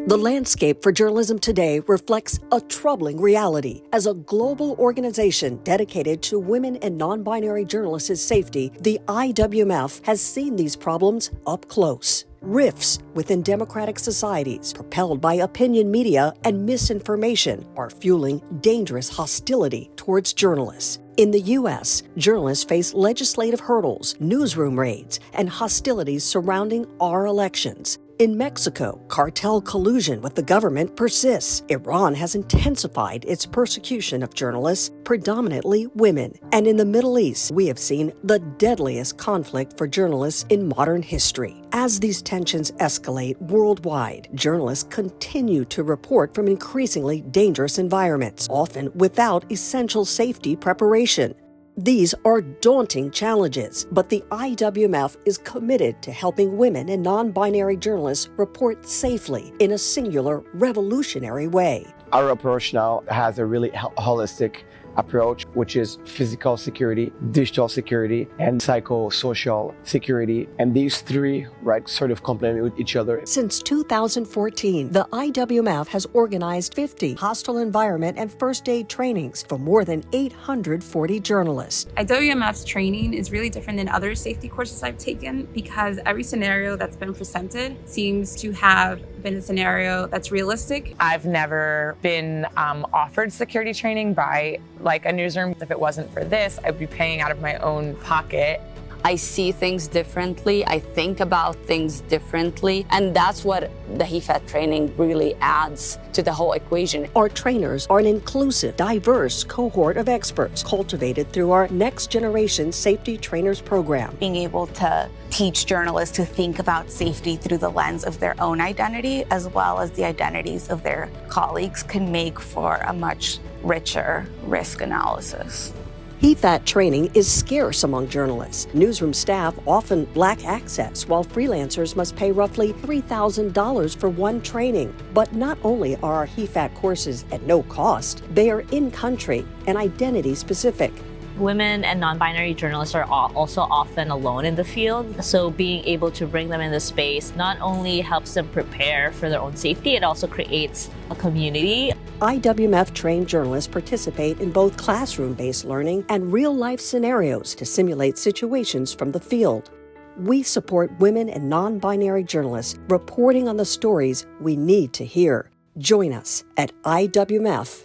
The landscape for journalism today reflects a troubling reality. As a global organization dedicated to women and non-binary journalists' safety, the IWMF has seen these problems up close. Rifts within democratic societies, propelled by opinion media and misinformation, are fueling dangerous hostility towards journalists. In the U.S., journalists face legislative hurdles, newsroom raids, and hostilities surrounding our elections. In Mexico, cartel collusion with the government persists. Iran has intensified its persecution of journalists, predominantly women. And in the Middle East, we have seen the deadliest conflict for journalists in modern history. As these tensions escalate worldwide, journalists continue to report from increasingly dangerous environments, often without essential safety preparation. These are daunting challenges, but the IWMF is committed to helping women and non-binary journalists report safely in a singular, revolutionary way. Our approach now has a really holistic approach, which is physical security, digital security, and psychosocial security. And these three, sort of complement with each other. Since 2014, the IWMF has organized 50 hostile environment and first aid trainings for more than 840 journalists. IWMF's training is really different than other safety courses I've taken because every scenario that's been presented seems to have been a scenario that's realistic. I've never been offered security training by a newsroom. If it wasn't for this, I'd be paying out of my own pocket. I see things differently, I think about things differently, and that's what the HEFAT training really adds to the whole equation. Our trainers are an inclusive, diverse cohort of experts cultivated through our Next Generation Safety Trainers program. Being able to teach journalists to think about safety through the lens of their own identity as well as the identities of their colleagues can make for a much richer risk analysis. HEFAT training is scarce among journalists. Newsroom staff often lack access, while freelancers must pay roughly $3,000 for one training. But not only are our HEFAT courses at no cost, they are in-country and identity-specific. Women and non-binary journalists are also often alone in the field, so being able to bring them in the space not only helps them prepare for their own safety, it also creates a community. IWMF-trained journalists participate in both classroom-based learning and real-life scenarios to simulate situations from the field. We support women and non-binary journalists reporting on the stories we need to hear. Join us at IWMF.org.